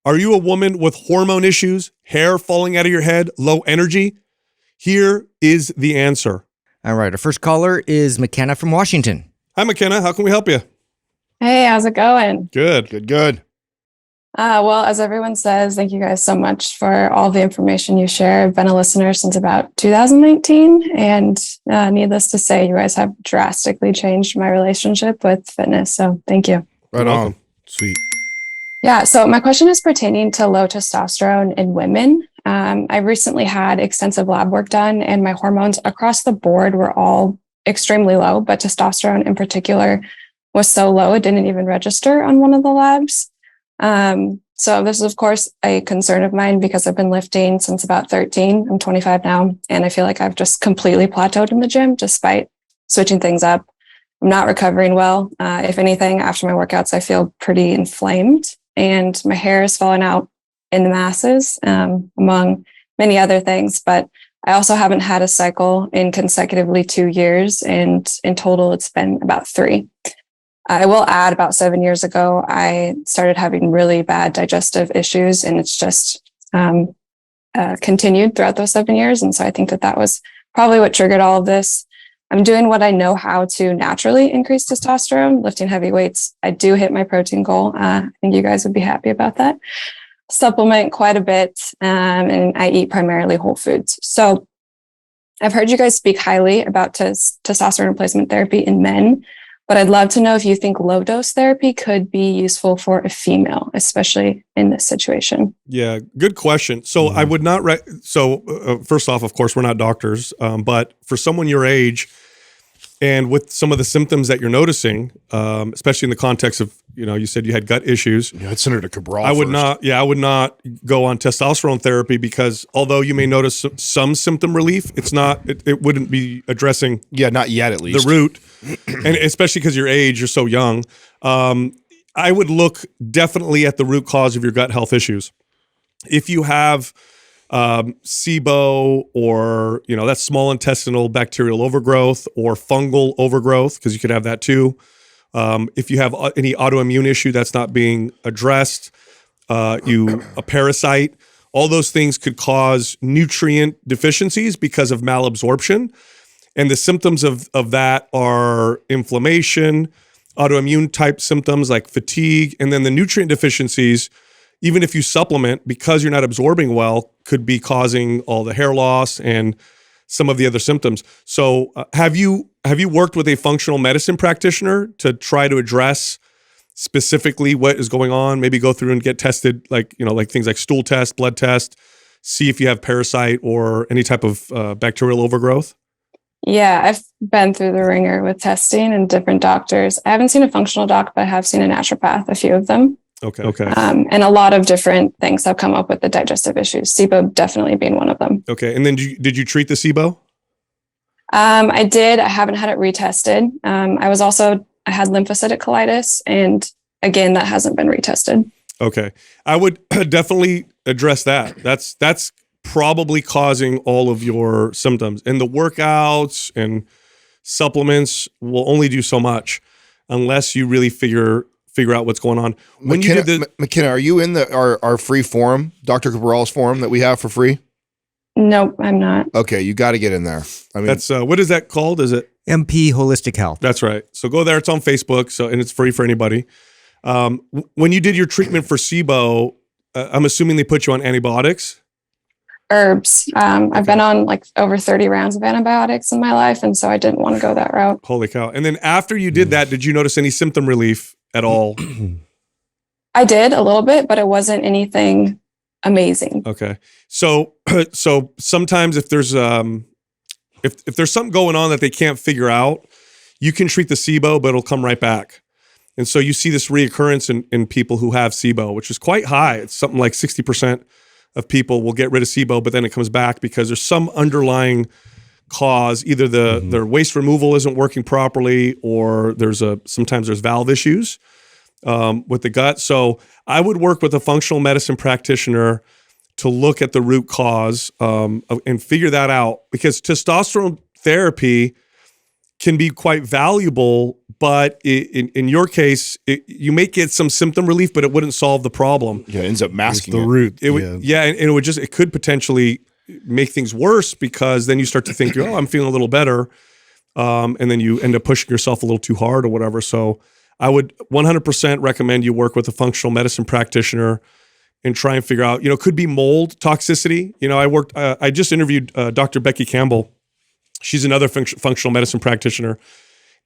Are you a woman with hormone issues, hair falling out of your head, low energy? Here is the answer. All right. Our first caller is McKenna from Washington. Hi, McKenna. How can we help you? Hey, how's it going? Good. Well, as everyone says, thank you guys so much for all the information you share. I've been a listener since about 2019, and needless to say, you guys have drastically changed my relationship with fitness. So thank you. Right on. Sweet. Yeah, so my question is pertaining to low testosterone in women. I recently had extensive lab work done, and my hormones across the board were all extremely low, but testosterone in particular was so low it didn't even register on one of the labs. So this is, of course, a concern of mine because I've been lifting since about 13. I'm 25 now, and I feel like I've just completely plateaued in the gym despite switching things up. I'm not recovering well. If anything, after my workouts, I feel pretty inflamed, and my hair is falling out in the masses, among many other things. But I also haven't had a cycle in consecutively 2 years, and in total, it's been about 3. I will add about 7 years ago, I started having really bad digestive issues, and it's just continued throughout those 7 years. And so I think that was probably what triggered all of this. I'm doing what I know how to naturally increase testosterone, lifting heavy weights. I do hit my protein goal. I think you guys would be happy about that. Supplement quite a bit, and I eat primarily whole foods. So I've heard you guys speak highly about testosterone replacement therapy in men, but I'd love to know if you think low dose therapy could be useful for a female, especially in this situation. Yeah, good question. So I would not, first off, of course, we're not doctors, but for someone your age and with some of the symptoms that you're noticing, especially in the context of, you said you had gut issues. Yeah, I'd send her to Cabral I would first. I would not go on testosterone therapy because although you may notice some symptom relief, it wouldn't be addressing not yet at least the root, and especially because your age, you're so young. I would look definitely at the root cause of your gut health issues. If you have SIBO or, that's small intestinal bacterial overgrowth or fungal overgrowth, because you could have that too. If you have any autoimmune issue that's not being addressed, a parasite, all those things could cause nutrient deficiencies because of malabsorption. And the symptoms of that are inflammation, autoimmune type symptoms like fatigue, and then the nutrient deficiencies, even if you supplement, because you're not absorbing well, could be causing all the hair loss and some of the other symptoms. So have you worked with a functional medicine practitioner to try to address specifically what is going on? Maybe go through and get tested, like things like stool test, blood test, see if you have parasite or any type of bacterial overgrowth? Yeah, I've been through the ringer with testing and different doctors. I haven't seen a functional doc, but I have seen a naturopath, a few of them. Okay. And a lot of different things have come up with the digestive issues, SIBO definitely being one of them. Okay. And then did you treat the SIBO? I did. I haven't had it retested. I had lymphocytic colitis, and again, that hasn't been retested. Okay. I would definitely address that. That's probably causing all of your symptoms. And the workouts and supplements will only do so much unless you really figure out what's going on. McKenna, are you in our free forum, Dr. Cabral's forum that we have for free? Nope, I'm not. Okay, you got to get in there. I mean, that's what is that called? Is it MP Holistic Health? That's right. So go there. It's on Facebook. And it's free for anybody. When you did your treatment for SIBO, I'm assuming they put you on antibiotics. Herbs. I've been on like over 30 rounds of antibiotics in my life, and so I didn't want to go that route. Holy cow. And then after you did that, did you notice any symptom relief at all? I did a little bit, but it wasn't anything amazing. Okay. So sometimes if there's if there's something going on that they can't figure out, you can treat the SIBO, but it'll come right back. And so you see this reoccurrence in people who have SIBO, which is quite high. It's something like 60% of people will get rid of SIBO, but then it comes back because there's some underlying cause. Either their waste removal isn't working properly, or sometimes there's valve issues with the gut. So I would work with a functional medicine practitioner to look at the root cause and figure that out, because testosterone therapy can be quite valuable, but in your case, you may get some symptom relief, but it wouldn't solve the problem. Yeah, it ends up masking the root. It would, and it could potentially make things worse because then you start to think, oh, I'm feeling a little better, and then you end up pushing yourself a little too hard or whatever. So I would 100% recommend you work with a functional medicine practitioner and try and figure out, could be mold toxicity. I just interviewed Dr. Becky Campbell. She's another functional medicine practitioner.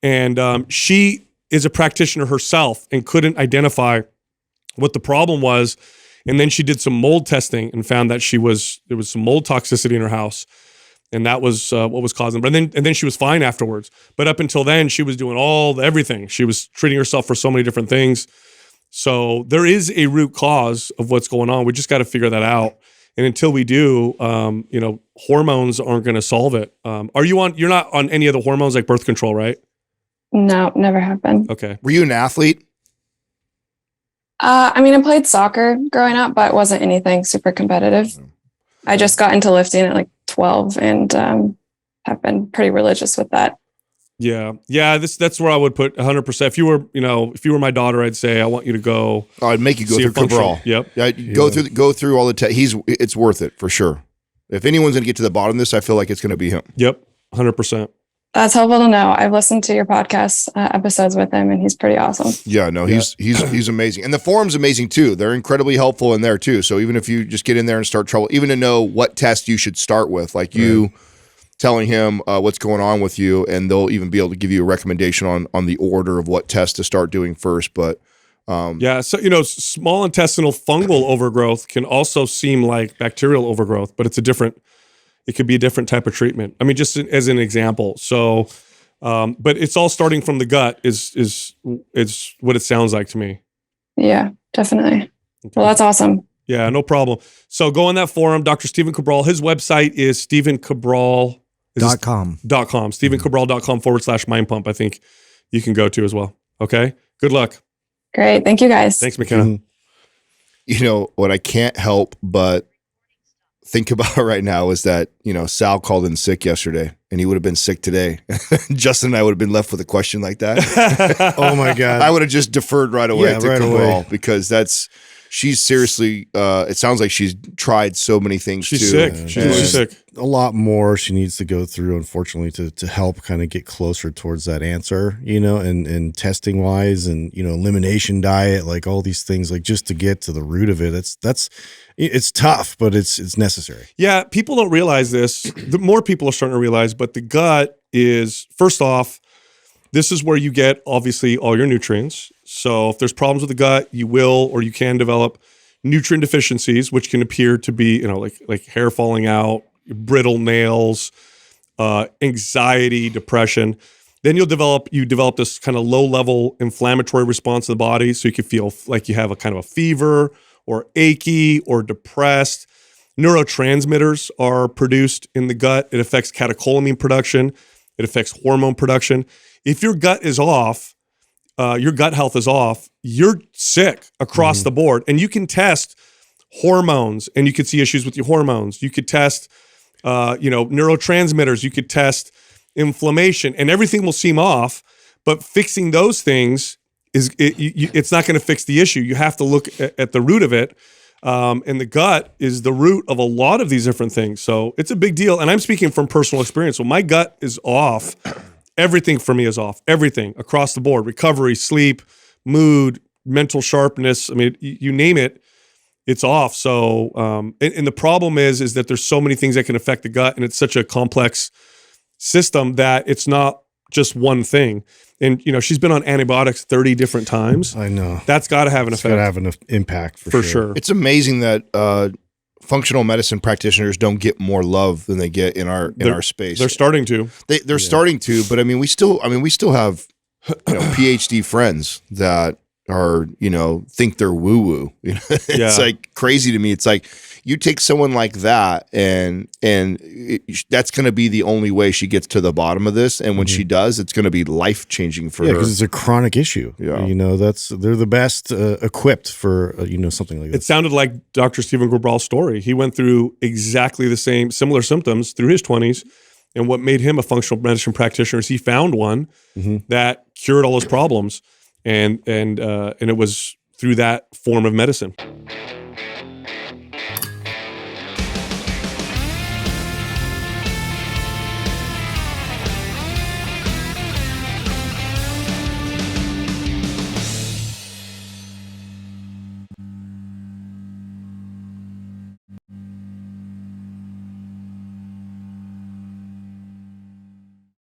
And she is a practitioner herself and couldn't identify what the problem was. And then she did some mold testing and found that there was some mold toxicity in her house. And that was what was causing it. And then she was fine afterwards. But up until then, she was doing everything. She was treating herself for so many different things. So there is a root cause of what's going on. We just got to figure that out. And until we do, hormones aren't going to solve it. You're not on any of the hormones like birth control, right? No, never have been. Okay. Were you an athlete? I played soccer growing up, but it wasn't anything super competitive. I just got into lifting at like 12 and have been pretty religious with that. Yeah. That's where I would put 100%. If you were my daughter, I'd say I want you to go. I'd make you go through Cabral. Yep. Yeah, go through all the it's worth it for sure. If anyone's gonna get to the bottom of this, I feel like it's gonna be him. Yep. 100%. That's helpful to know. I've listened to your podcast episodes with him, and he's pretty awesome. Yeah, no, he's amazing, and the forum's amazing too. They're incredibly helpful in there too. So even if you just get in there and start trouble, even to know what test you should start with, like you telling him what's going on with you, and they'll even be able to give you a recommendation on the order of what test to start doing first. But so small intestinal fungal overgrowth can also seem like bacterial overgrowth, but it could be a different type of treatment. I mean, just as an example. So, but it's all starting from the gut is what it sounds like to me. Yeah, definitely. Well, that's awesome. Yeah, no problem. So go on that forum, Dr. Stephen Cabral. His website is stephencabral.com. stephencabral.com/mind pump. I think you can go to as well. Okay. Good luck. Great. Thank you guys. Thanks, McKenna. What I can't help but think about right now is that, Sal called in sick yesterday and he would have been sick today. Justin and I would have been left with a question like that. Oh my God. I would have just deferred right away to right Cabral away. because she's seriously, it sounds like she's tried so many things She's too. sick. Yeah, She's really sick. A lot more she needs to go through, unfortunately, to help kind of get closer towards that answer, and testing wise and, elimination diet, like all these things, like just to get to the root of it. It's tough, but it's necessary. Yeah, people don't realize this. The more people are starting to realize, but the gut is, first off, this is where you get obviously all your nutrients. So if there's problems with the gut, you will or you can develop nutrient deficiencies, which can appear to be, like hair falling out, brittle nails, anxiety, depression. Then you develop this kind of low-level inflammatory response to the body, so you can feel like you have a kind of a fever or achy or depressed. Neurotransmitters are produced in the gut. It affects catecholamine production. It affects hormone production. If your gut is off, your gut health is off, you're sick across the board. And you can test hormones and you could see issues with your hormones. You could test, neurotransmitters. You could test inflammation and everything will seem off, but fixing those things it's not going to fix the issue. You have to look at the root of it. And the gut is the root of a lot of these different things. So it's a big deal. And I'm speaking from personal experience. When my gut is off, everything for me is off. Everything across the board: recovery, sleep, mood, mental sharpness. I mean, you name it, it's off. So, and the problem is that there's so many things that can affect the gut, and it's such a complex system that it's not just one thing. And, she's been on antibiotics 30 different times. I know. That's got to have an effect. It's got to have an impact for sure. It's amazing that functional medicine practitioners don't get more love than they get in our space. They're starting to. They're starting to, but we still have PhD friends that are, think they're woo-woo. It's like crazy to me. It's like you take someone like that and that's going to be the only way she gets to the bottom of this. And when she does, it's going to be life-changing for her. because it's a chronic issue. Yeah. They're the best equipped for, something like this. It sounded like Dr. Stephen Cabral's story. He went through exactly the similar symptoms through his 20s. And what made him a functional medicine practitioner is he found one that cured all his problems, and it was through that form of medicine.